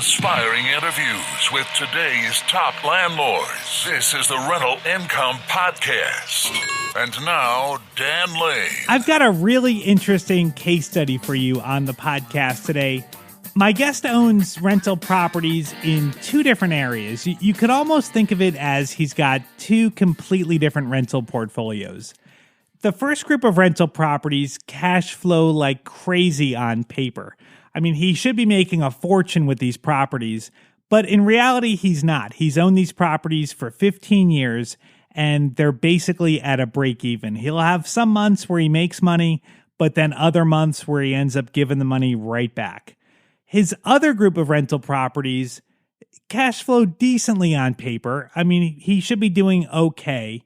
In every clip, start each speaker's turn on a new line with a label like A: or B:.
A: inspiring interviews with today's top landlords. This is the Rental Income Podcast. And now, Dan Lane.
B: I've got a really interesting case study for you on the podcast today. My guest owns rental properties in two different areas. You could almost think of it as he's got two completely different rental portfolios. The first group of rental properties cash flow like crazy on paper. I mean, he should be making a fortune with these properties, but in reality, he's not. He's owned these properties for 15 years, and they're basically at a break even. He'll have some months where he makes money, but then other months where he ends up giving the money right back. His other group of rental properties cash flow decently on paper. I mean, he should be doing okay.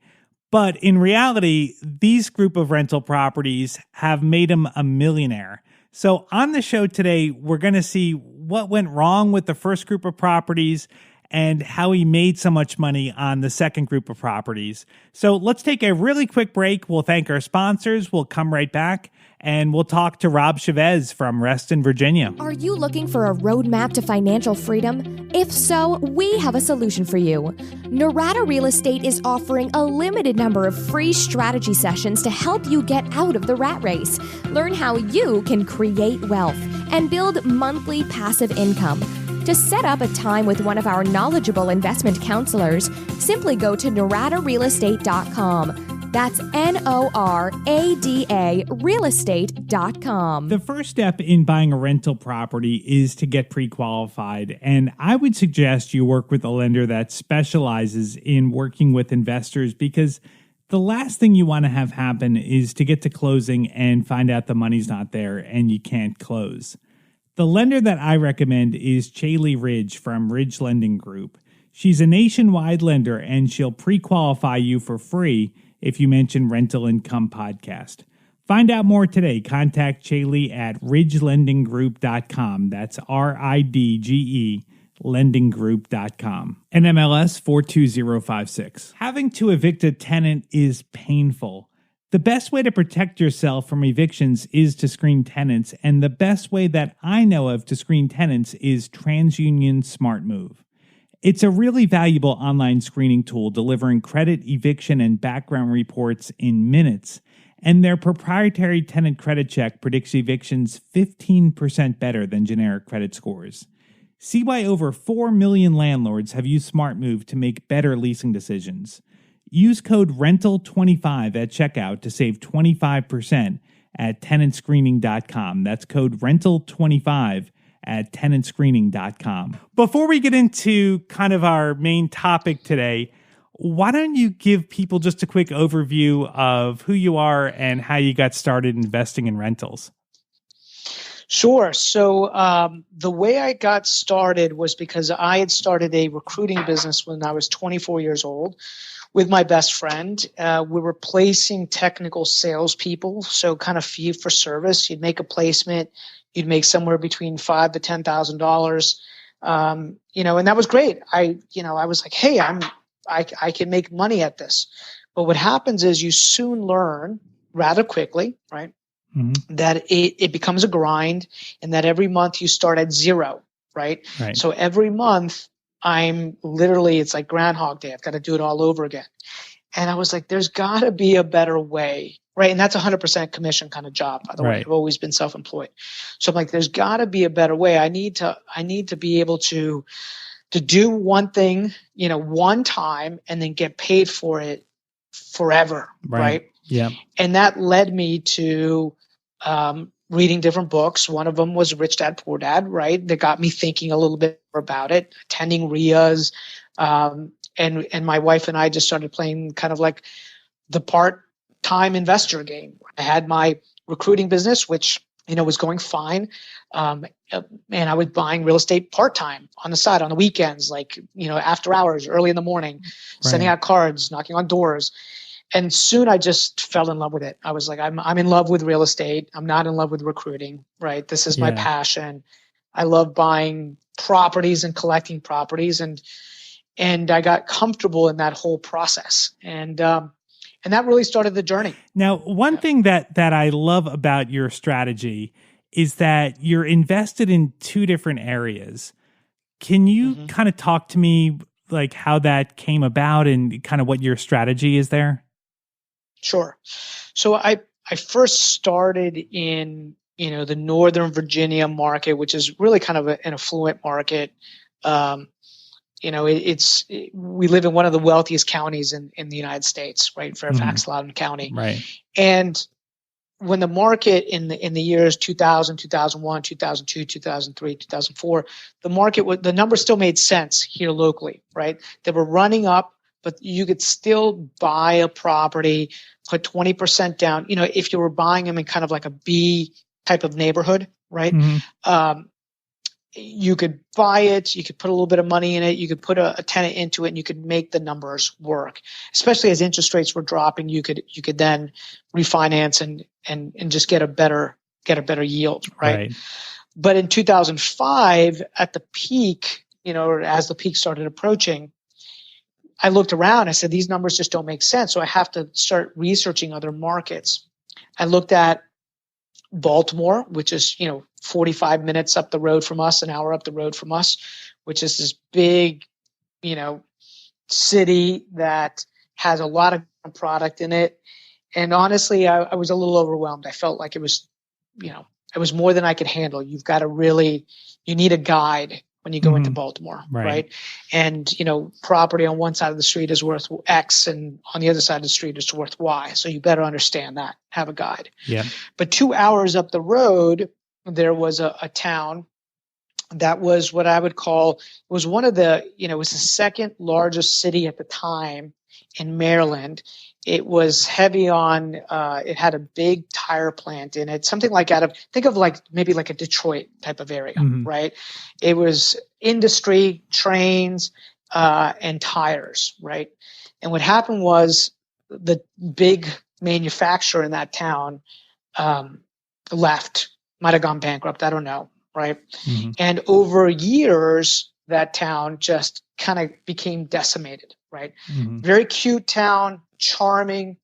B: But in reality, these group of rental properties have made him a millionaire. So on the show today, we're going to see what went wrong with the first group of properties and how he made so much money on the second group of properties. So let's take a really quick break. We'll thank our sponsors. We'll come right back. And we'll talk to Rob Chevez from Reston, Virginia.
C: Are you looking for a roadmap to financial freedom? If so, we have a solution for you. Narada Real Estate is offering a limited number of free strategy sessions to help you get out of the rat race. Learn how you can create wealth and build monthly passive income. To set up a time with one of our knowledgeable investment counselors, simply go to naradarealestate.com. That's NORADA realestate.com.
B: The first step in buying a rental property is to get pre-qualified, and I would suggest you work with a lender that specializes in working with investors, because the last thing you want to have happen is to get to closing and find out the money's not there and you can't close. The lender that I recommend is Chaley Ridge from Ridge Lending Group. She's a nationwide lender, and she'll pre-qualify you for free if you mention Rental Income Podcast. Find out more today. Contact Chaley at ridgelendinggroup.com. That's RIDGE lendinggroup.com. NMLS 42056. Having to evict a tenant is painful. The best way to protect yourself from evictions is to screen tenants, and the best way that I know of to screen tenants is TransUnion SmartMove. It's a really valuable online screening tool delivering credit, eviction, and background reports in minutes. And their proprietary tenant credit check predicts evictions 15% better than generic credit scores. See why over 4 million landlords have used SmartMove to make better leasing decisions. Use code RENTAL25 at checkout to save 25% at tenantscreening.com. That's code RENTAL25 at tenantscreening.com. Before we get into kind of our main topic today, why don't you give people just a quick overview of who you are and how you got started investing in rentals?
D: Sure. So the way I got started was because I had started a recruiting business when I was 24 years old with my best friend. We were placing technical salespeople, so kind of fee for service. You'd make a placement. You'd make somewhere between $5,000 to $10,000, and that was great. I was like, hey, I can make money at this. But what happens is you soon learn rather quickly, right, that it becomes a grind, and that every month you start at zero, right? So every month it's like Groundhog Day. I've got to do it all over again. And I was like, there's got to be a better way. Right. And that's 100% commission kind of job, by the way. I've always been self-employed. So I'm like, there's got to be a better way. I need to be able to do one thing, one time, and then get paid for it forever. Right.
B: Yeah.
D: And that led me to reading different books. One of them was Rich Dad, Poor Dad, right? That got me thinking a little bit more about it, attending RIAs. And my wife and I just started playing kind of like the part-time investor game. I had my recruiting business, which, was going fine. And I was buying real estate part-time on the side, on the weekends, like, after hours, early in the morning, sending out cards, knocking on doors. And soon I just fell in love with it. I was like, I'm in love with real estate. I'm not in love with recruiting, right? This is my passion. I love buying properties and collecting properties. And I got comfortable in that whole process. And that really started the journey.
B: Now, one thing that I love about your strategy is that you're invested in two different areas. Can you kind of talk to me like how that came about and kind of what your strategy is there?
D: Sure. So I first started in, the Northern Virginia market, which is really kind of an affluent market. We live in one of the wealthiest counties in the United States, right? Fairfax, Loudoun County.
B: Right.
D: And when the market in the years 2000, 2001, 2002, 2003, 2004, the numbers still made sense here locally, right? They were running up, but you could still buy a property, put 20% down. If you were buying them in kind of like a B type of neighborhood, right? You could buy it, you could put a little bit of money in it, you could put a tenant into it, and you could make the numbers work. Especially as interest rates were dropping, you could then refinance and just get a better yield, right? But in 2005, at the peak, as the peak started approaching, I looked around, I said, these numbers just don't make sense. So I have to start researching other markets. I looked at Baltimore, which is, 45 minutes up the road from us, an hour up the road from us, which is this big, city that has a lot of product in it. And honestly, I was a little overwhelmed. I felt like it was more than I could handle. You need a guide when you go into Baltimore, right? And, property on one side of the street is worth X and on the other side of the street is worth Y. So you better understand that, have a guide.
B: Yeah.
D: But 2 hours up the road, there was a town that was what I would call, was one of the, it was the second largest city at the time in Maryland. It was heavy on, it had a big tire plant in it, something like think of like maybe like a Detroit type of area, right? It was industry, trains, and tires, right? And what happened was the big manufacturer in that town left, might have gone bankrupt, I don't know, right? And over years, that town just kind of became decimated, right? Very cute town, charming,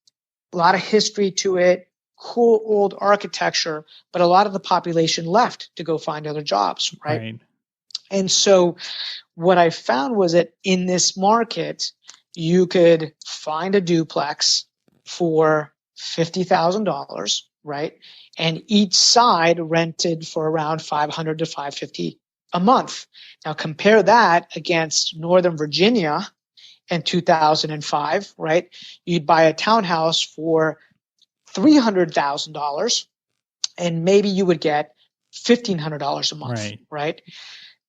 D: a lot of history to it, cool old architecture, but a lot of the population left to go find other jobs, right? And so what I found was that in this market, you could find a duplex for $50,000, right? And each side rented for around $500 to $550 a month. Now compare that against Northern Virginia in 2005, right? You'd buy a townhouse for $300,000 and maybe you would get $1,500 a month, right?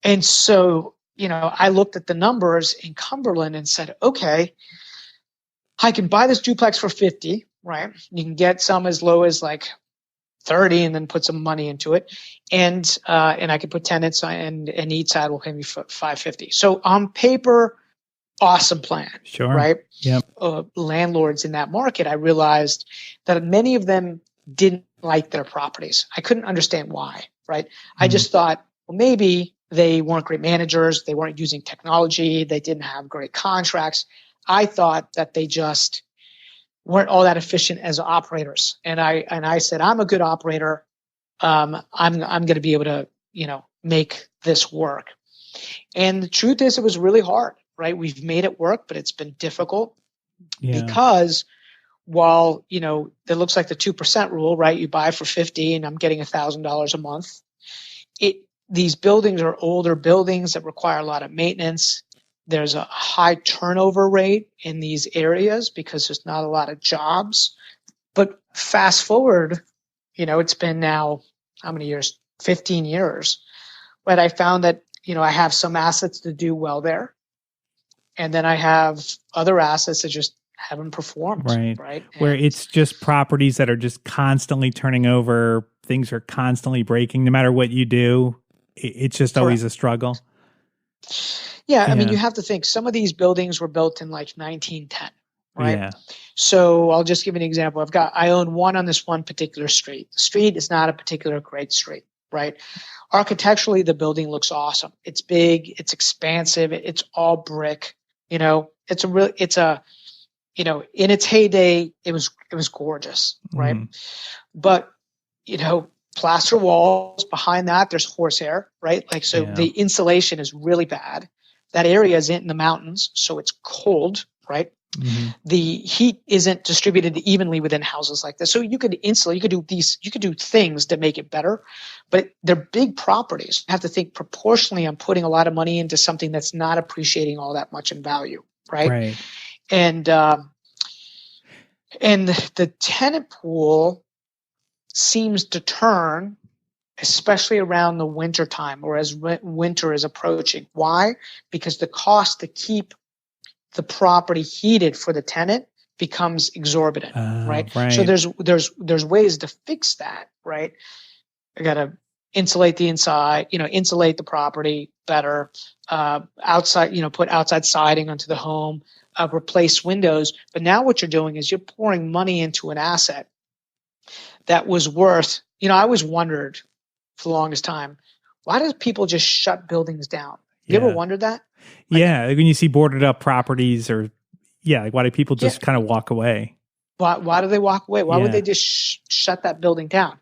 D: And so, I looked at the numbers in Cumberland and said, okay, I can buy this duplex for 50, right? You can get some as low as like 30 and then put some money into it. And I could put tenants and each side will pay me $550. So on paper, awesome plan.
B: Sure.
D: Right.
B: Yep.
D: Landlords in that market, I realized that many of them didn't like their properties. I couldn't understand why. Right. I just thought, well, maybe they weren't great managers. They weren't using technology. They didn't have great contracts. I thought that they just weren't all that efficient as operators. And I said, I'm a good operator. I'm going to be able to, make this work. And the truth is, it was really hard, right? We've made it work, but it's been difficult because while, it looks like the 2% rule, right? You buy for 50 and I'm getting $1,000 a month. These buildings are older buildings that require a lot of maintenance. There's a high turnover rate in these areas because there's not a lot of jobs. But fast forward, it's been now, how many years? 15 years. But I found that, I have some assets to do well there. And then I have other assets that just haven't performed. Right.
B: Where it's just properties that are just constantly turning over. Things are constantly breaking. No matter what you do, it's just always a struggle.
D: Yeah, I mean, you have to think some of these buildings were built in like 1910, right?
B: Yeah.
D: So I'll just give you an example. I own one on this one particular street. The street is not a particular great street, right? Architecturally, the building looks awesome. It's big, it's expansive, it's all brick. In its heyday, it was gorgeous, right? But plaster walls. Behind that, there's horsehair, right? Like, so
B: Yeah.
D: the insulation is really bad. That area is in the mountains, so it's cold, right?
B: Mm-hmm.
D: The heat isn't distributed evenly within houses like this. So you could insulate, you could do things to make it better, but they're big properties. You have to think proportionally. I'm putting a lot of money into something that's not appreciating all that much in value, right?
B: Right.
D: And the tenant pool seems to turn, especially around the winter time or as winter is approaching. Why? Because the cost to keep the property heated for the tenant becomes exorbitant, right? So there's ways to fix that, right? I got to insulate the inside, insulate the property better, outside, put outside siding onto the home, replace windows. But now what you're doing is you're pouring money into an asset that was worth, I always wondered for the longest time, why do people just shut buildings down? You ever wondered that?
B: Like when you see boarded up properties or, like why do people just kind of walk away?
D: Why do they walk away? Why would they just shut that building down?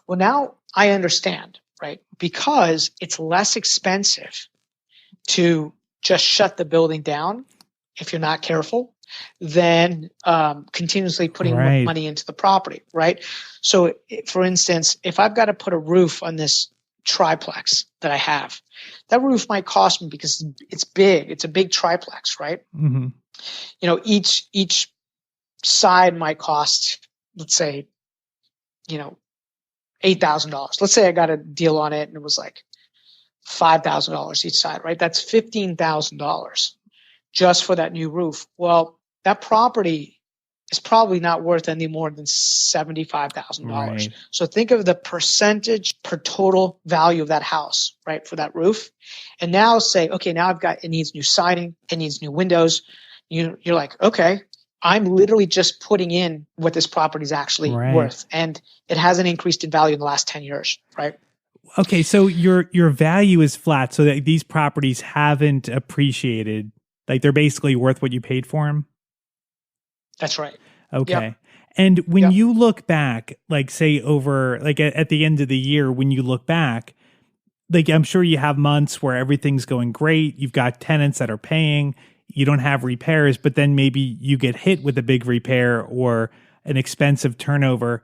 D: Well, now I understand, right? Because it's less expensive to just shut the building down if you're not careful than continuously putting money into the property, right? So, for instance, if I've got to put a roof on this triplex that I have, that roof might cost me, because it's big. It's a big triplex, right?
B: Mm-hmm.
D: Each side might cost, let's say, $8,000. Let's say I got a deal on it and it was like $5,000 each side, right? That's $15,000 just for that new roof. Well, that property is probably not worth any more than $75,000.
B: Right.
D: So think of the percentage per total value of that house, right, for that roof. And now say, okay, now it needs new siding, it needs new windows. You're like, okay, I'm literally just putting in what this property is actually worth. And it hasn't increased in value in the last 10 years, right?
B: Okay, so your value is flat, so that these properties haven't appreciated. Like they're basically worth what you paid for them?
D: That's right.
B: Okay.
D: Yep.
B: And when you look back, like say over, like at the end of the year, when you look back, like I'm sure you have months where everything's going great. You've got tenants that are paying. You don't have repairs, but then maybe you get hit with a big repair or an expensive turnover.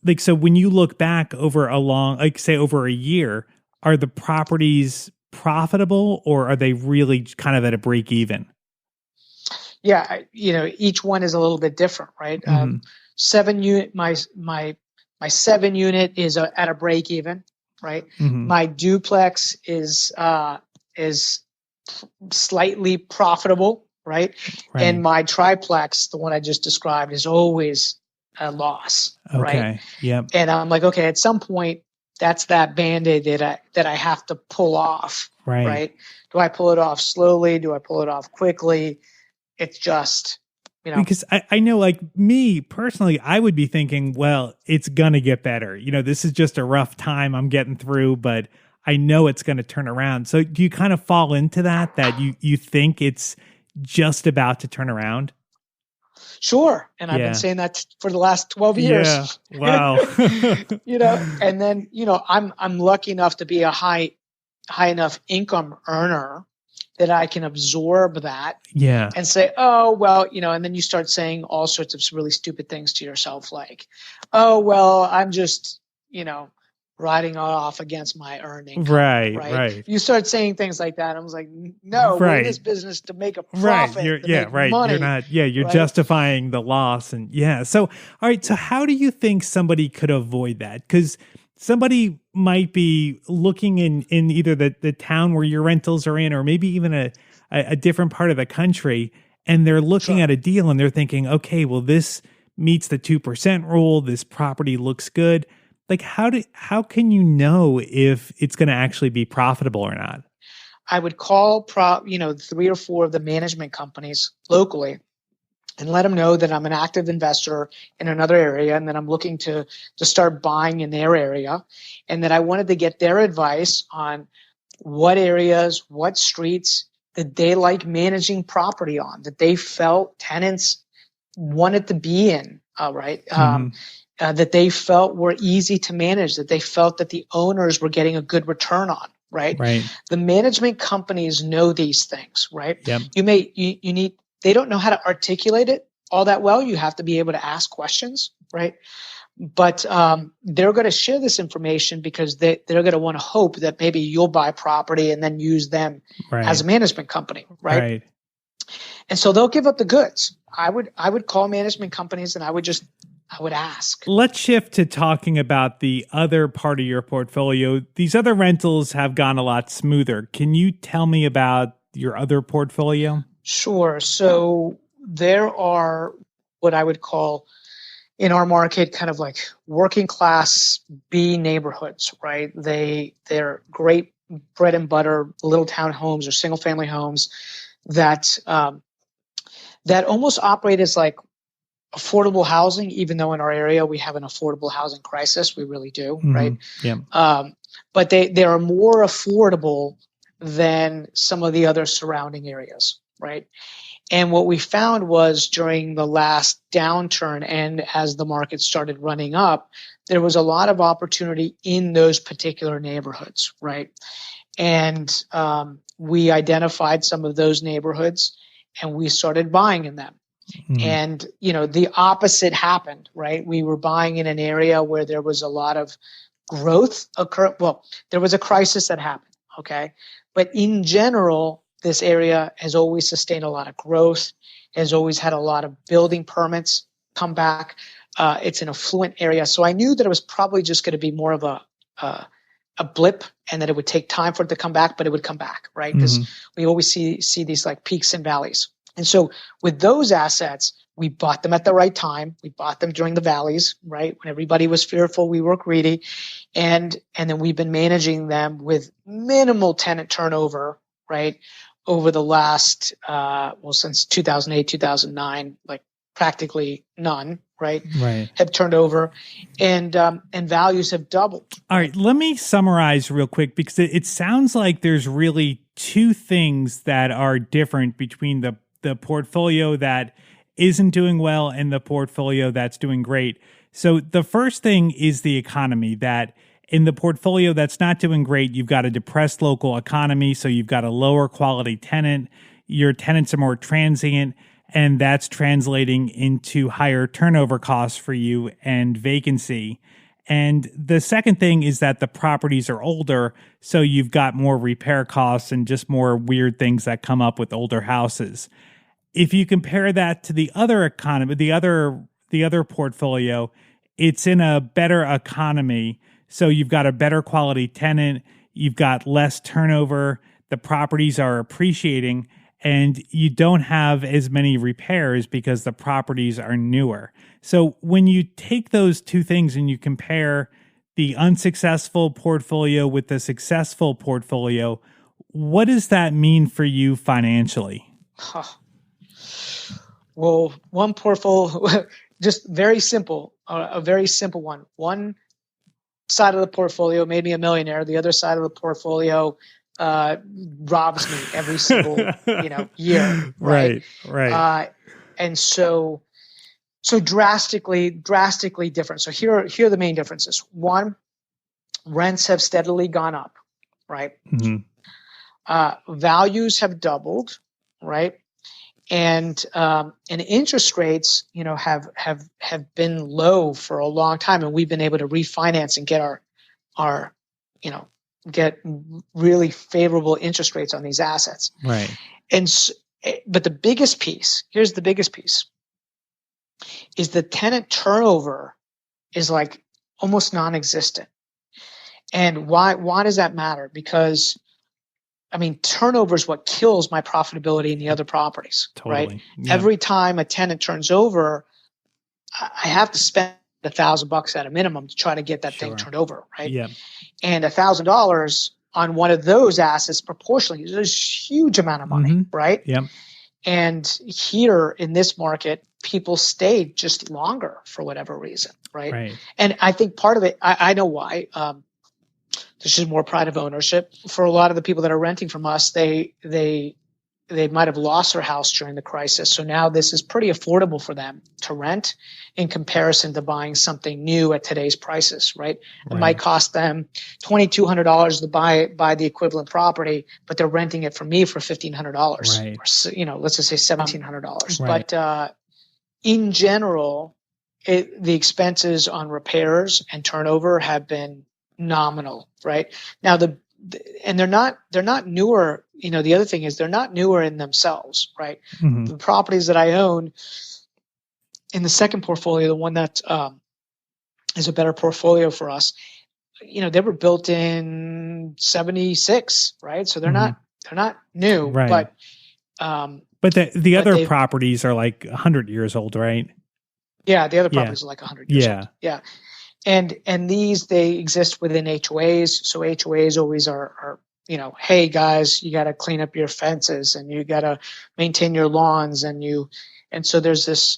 B: Like, so when you look back over over a year, are the properties profitable or are they really kind of at a break even?
D: Yeah. Each one is a little bit different, right?
B: Mm-hmm.
D: 7 unit, my 7 unit is at a break even, right?
B: Mm-hmm.
D: My duplex is slightly profitable, right? And my triplex, the one I just described, is always a loss, right?
B: Yep.
D: And I'm like, okay, at some point, that's that Band-Aid that I have to pull off, right? Do I pull it off slowly? Do I pull it off quickly? It's just,
B: Because I know, like me personally, I would be thinking, well, it's going to get better. This is just a rough time I'm getting through, but I know it's going to turn around. So do you kind of fall into that you think it's just about to turn around?
D: Sure. And I've been saying that for the last 12 years.
B: Yeah. Wow.
D: And then, I'm lucky enough to be a high enough income earner that I can absorb that and say, oh, well, and then you start saying all sorts of really stupid things to yourself, like, oh, well, I'm just, riding off against my earning. Right. You start saying things like that. I was like, no, we're in this business to make a profit. Money,
B: You're not, you're justifying the loss. And so, all right. So how do you think somebody could avoid that? Because somebody might be looking in either the town where your rentals are in, or maybe even a different part of the country, and they're looking at a deal and they're thinking, okay, well, this meets the 2% rule. This property looks good. Like, how can you know if it's going to actually be profitable or not?
D: I would call 3 or 4 of the management companies locally and let them know that I'm an active investor in another area and that I'm looking to start buying in their area, and that I wanted to get their advice on what areas, what streets that they like managing property on, that they felt tenants wanted to be in. Right. that they felt were easy to manage, that they felt that the owners were getting a good return on, right?
B: Right.
D: The management companies know these things, right?
B: Yep.
D: They don't know how to articulate it all that well. You have to be able to ask questions, right? But they're going to share this information because they're going to want to hope that maybe you'll buy property and then use them as a management company, right? And so they'll give up the goods. I would call management companies and I would ask.
B: Let's shift to talking about the other part of your portfolio. These other rentals have gone a lot smoother. Can you tell me about your other portfolio?
D: Sure. So there are what I would call in our market kind of like working class B neighborhoods, right? They're great bread and butter little town homes or single family homes that almost operate as like affordable housing, even though in our area we have an affordable housing crisis. We really do, right?
B: Yeah.
D: But they are more affordable than some of the other surrounding areas, right? And what we found was during the last downturn and as the market started running up, there was a lot of opportunity in those particular neighborhoods, right? And we identified some of those neighborhoods and we started buying in them. Mm-hmm. And, the opposite happened, right? We were buying in an area where there was a lot of growth occur. Well, there was a crisis that happened, okay? But in general, this area has always sustained a lot of growth, has always had a lot of building permits come back. It's an affluent area. So I knew that it was probably just going to be more of a blip and that it would take time for it to come back, but it would come back, right? Because we always see these like peaks and valleys. And so with those assets, we bought them at the right time. We bought them during the valleys, right? When everybody was fearful, we were greedy. And then we've been managing them with minimal tenant turnover, right? Over the last, since 2008, 2009, like practically none, right?
B: Right.
D: Have turned over and values have doubled.
B: All right. Let me summarize real quick because it sounds like there's really two things that are different between the portfolio that isn't doing well and the portfolio that's doing great. So the first thing is the economy, that in the portfolio that's not doing great, you've got a depressed local economy, so you've got a lower quality tenant. Your tenants are more transient, and that's translating into higher turnover costs for you and vacancy. And the second thing is that the properties are older, so you've got more repair costs and just more weird things that come up with older houses. If you compare that to the other economy, the other portfolio, it's in a better economy. So you've got a better quality tenant, you've got less turnover, the properties are appreciating, and you don't have as many repairs because the properties are newer. So when you take those two things and you compare the unsuccessful portfolio with the successful portfolio, what does that mean for you financially?
D: Well, one portfolio, just very simple, a very simple one. One side of the portfolio made me a millionaire. The other side of the portfolio robs me every single year. Right. And so drastically different. So here are the main differences. One, rents have steadily gone up. Right. Mm-hmm. Values have doubled. Right. And interest rates, have been low for a long time, and we've been able to refinance and get our get really favorable interest rates on these assets.
B: Right.
D: But the biggest piece, here's the biggest piece, is the tenant turnover is like almost non-existent. And why does that matter? Because turnover is what kills my profitability in the other properties, totally. Right? Yeah. Every time a tenant turns over, I have to spend $1,000 at a minimum to try to get that thing turned over, right?
B: Yeah.
D: And $1,000 on one of those assets proportionally is a huge amount of money, right?
B: Yeah.
D: And here in this market, people stayed just longer for whatever reason, right? And I think part of it, I know why. There's just more pride of ownership for a lot of the people that are renting from us. They they might have lost their house during the crisis. So now this is pretty affordable for them to rent in comparison to buying something new at today's prices, right? It might cost them $2,200 to buy the equivalent property, but they're renting it from me for $1,500,
B: Right.
D: or, let's just say $1,700.
B: Right.
D: But in general, the expenses on repairs and turnover have been nominal, right? Now and they're not newer. The other thing is they're not newer in themselves, right?
B: Mm-hmm.
D: The properties that I own in the second portfolio, the one that is a better portfolio for us, they were built in 76, right? So they're not new,
B: right. But the other properties are like 100 years old, right?
D: Yeah, the other properties are like 100 years old. Yeah. And these, they exist within HOAs. So HOAs always are hey guys, you got to clean up your fences and you got to maintain your lawns and so there's this,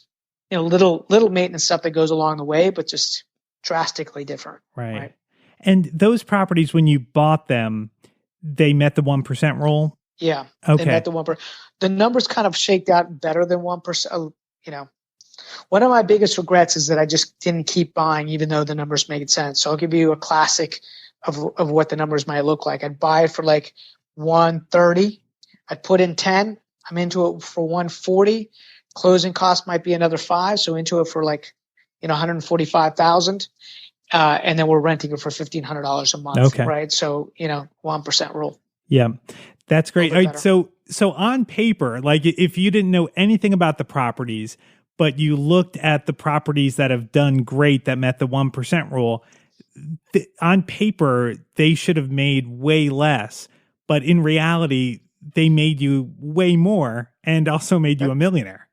D: little maintenance stuff that goes along the way, but just drastically different. Right.
B: And those properties, when you bought them, they met the 1% rule?
D: Yeah.
B: Okay.
D: They met the 1%. The numbers kind of shaked out better than 1%. One of my biggest regrets is that I just didn't keep buying, even though the numbers made sense. So I'll give you a classic of what the numbers might look like. I'd buy it for like 130. I'd put in 10. I'm into it for 140. Closing cost might be another 5. So into it for like, 145,000. And then we're renting it for $1,500 a month.
B: Okay.
D: Right. So, 1% rule.
B: Yeah. That's great. All right, so on paper, like if you didn't know anything about the properties, but you looked at the properties that have done great that met the 1% rule, on paper, they should have made way less. But in reality, they made you way more and also made you a millionaire.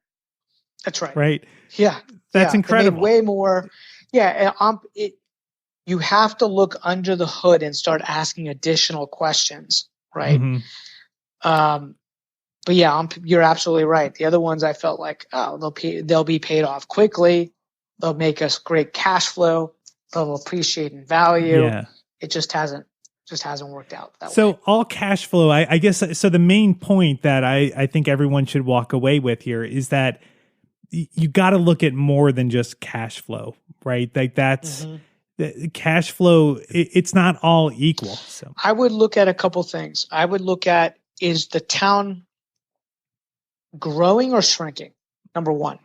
D: That's right.
B: Right?
D: Yeah.
B: That's incredible.
D: They made way more. Yeah. You have to look under the hood and start asking additional questions. Right.
B: Mm-hmm.
D: But yeah, you're absolutely right. The other ones I felt like, they'll be paid off quickly. They'll make us great cash flow. They'll appreciate in value.
B: Yeah.
D: It just hasn't worked out that way.
B: So all cash flow, I guess. So the main point that I think everyone should walk away with here is that you got to look at more than just cash flow, right? Like that's the cash flow. It's not all equal. So
D: I would look at a couple things. I would look at, is the town growing or shrinking? Number one,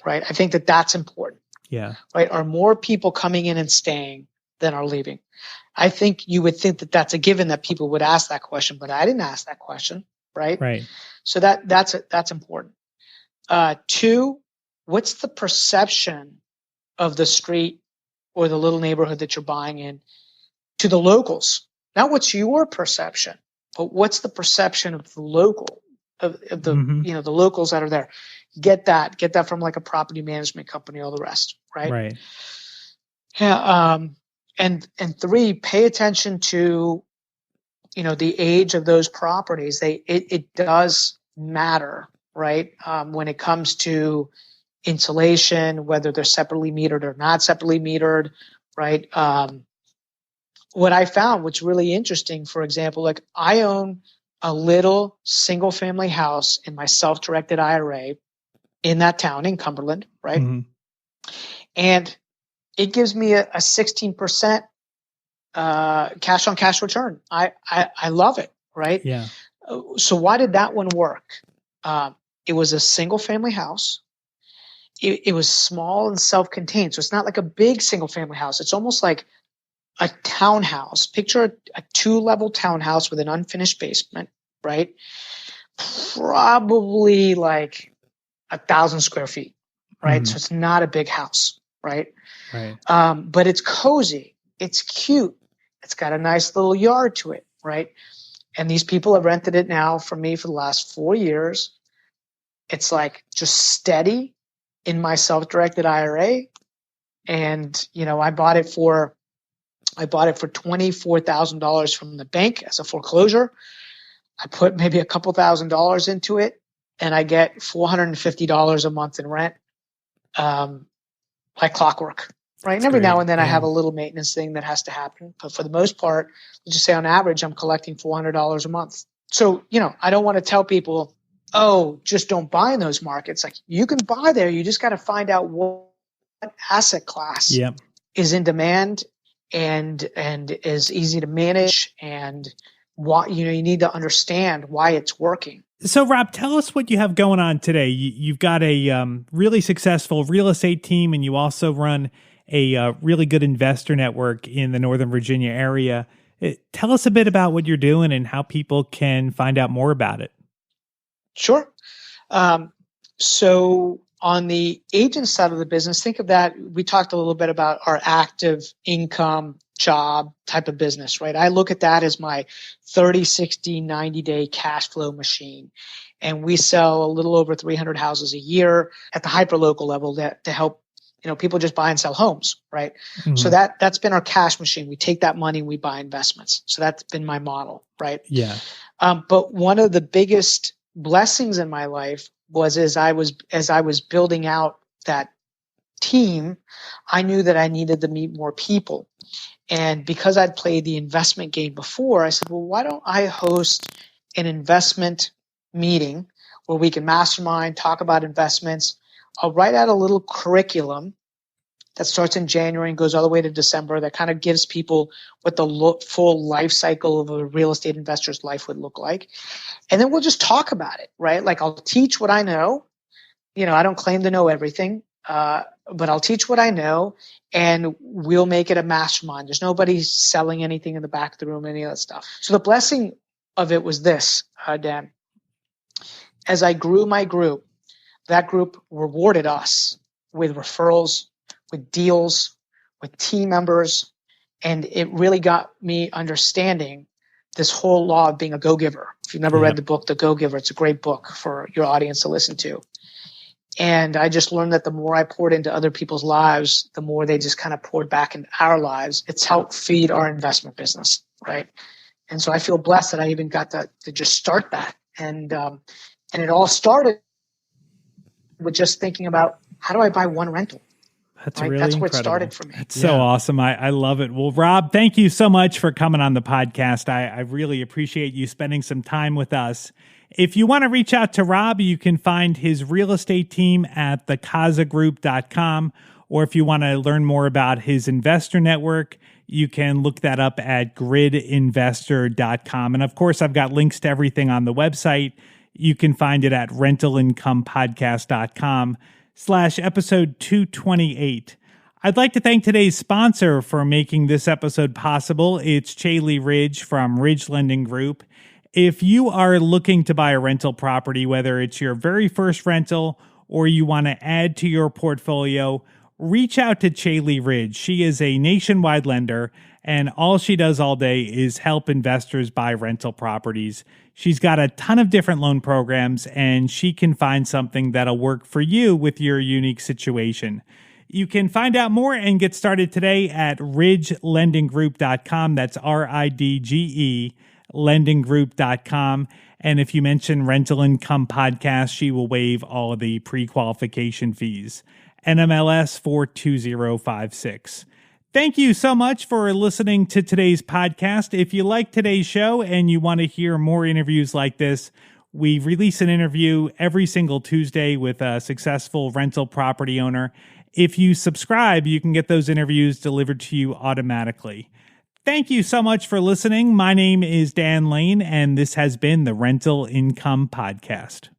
D: right? I think that's important.
B: Yeah.
D: Right. Are more people coming in and staying than are leaving? I think you would think that that's a given that people would ask that question, but I didn't ask that question. Right.
B: Right.
D: So that's important. 2, what's the perception of the street or the little neighborhood that you're buying in to the locals? Not what's your perception, but what's the perception of the local, of the, the locals that are there. Get that from like a property management company, all the rest. Right.
B: Right.
D: Yeah. And 3, pay attention to, the age of those properties. It does matter, right? When it comes to insulation, whether they're separately metered or not separately metered, right? What I found, what's really interesting, for example, like I own a little single family house in my self-directed IRA in that town in Cumberland, right? And it gives me a 16% cash on cash return. I love it, right?
B: Yeah.
D: So why did that one work? It was a single family house. It was small and self-contained. So it's not like a big single family house. It's almost like a townhouse. Picture a 2-level townhouse with an unfinished basement, right? Probably like 1,000 square feet, right? So it's not a big house, right?
B: Right.
D: But it's cozy. It's cute. It's got a nice little yard to it, right? And these people have rented it now from me for the last 4 years. It's like just steady in my self-directed IRA. And, I bought it for $24,000 from the bank as a foreclosure. I put maybe a couple $1,000s into it and I get $450 a month in rent, like clockwork. Right. And every now and then I have a little maintenance thing that has to happen. But for the most part, let's just say on average, I'm collecting $400 a month. So, I don't want to tell people, oh, just don't buy in those markets. Like, you can buy there. You just got to find out what asset class
B: Yep.
D: is in demand and is easy to manage, and why, you need to understand why it's working.
B: So, Rob, tell us what you have going on today. You've got a really successful real estate team, and you also run a really good investor network in the Northern Virginia area. Tell us a bit about what you're doing and how people can find out more about it.
D: Sure. So on the agent side of the business, think of that. We talked a little bit about our active income job type of business, right? I look at that as my 30, 60, 90-day cash flow machine. And we sell a little over 300 houses a year at the hyper-local level to help people just buy and sell homes, right? Mm-hmm. So that's been our cash machine. We take that money and we buy investments. So that's been my model, right?
B: Yeah.
D: But one of the biggest blessings in my life was as I was building out that team, I knew that I needed to meet more people. And because I'd played the investment game before, I said, well, why don't I host an investment meeting where we can mastermind, talk about investments. I'll write out a little curriculum that starts in January and goes all the way to December that kind of gives people what the full life cycle of a real estate investor's life would look like. And then we'll just talk about it, right? Like, I'll teach what I know. I don't claim to know everything, but I'll teach what I know, and we'll make it a mastermind. There's nobody selling anything in the back of the room, any of that stuff. So the blessing of it was this, Dan. As I grew my group, that group rewarded us with referrals, with deals, with team members, and it really got me understanding this whole law of being a go-giver. If you've never read the book, The Go-Giver, it's a great book for your audience to listen to. And I just learned that the more I poured into other people's lives, the more they just kind of poured back into our lives. It's helped feed our investment business, right? And so I feel blessed that I even got to just start that. And it all started with just thinking about, how do I buy one rental?
B: That's
D: right?
B: really
D: That's
B: incredible.
D: where it started for me.
B: It's so awesome. I love it. Well, Rob, thank you so much for coming on the podcast. I really appreciate you spending some time with us. If you want to reach out to Rob, you can find his real estate team at thecazagroup.com. Or if you want to learn more about his investor network, you can look that up at gridinvestor.com. And of course, I've got links to everything on the website. You can find it at rentalincomepodcast.com/episode 228. I'd like to thank today's sponsor for making this episode possible. It's Chaley Ridge from Ridge Lending Group. If you are looking to buy a rental property, whether it's your very first rental or you want to add to your portfolio, reach out to Chaley Ridge. She is a nationwide lender, and all she does all day is help investors buy rental properties. She's got a ton of different loan programs, and she can find something that'll work for you with your unique situation. You can find out more and get started today at ridgelendinggroup.com. That's RIDGE, lendinggroup.com. And if you mention Rental Income Podcast, she will waive all of the pre-qualification fees. NMLS 42056. Thank you so much for listening to today's podcast. If you like today's show and you want to hear more interviews like this, we release an interview every single Tuesday with a successful rental property owner. If you subscribe, you can get those interviews delivered to you automatically. Thank you so much for listening. My name is Dan Lane, and this has been the Rental Income Podcast.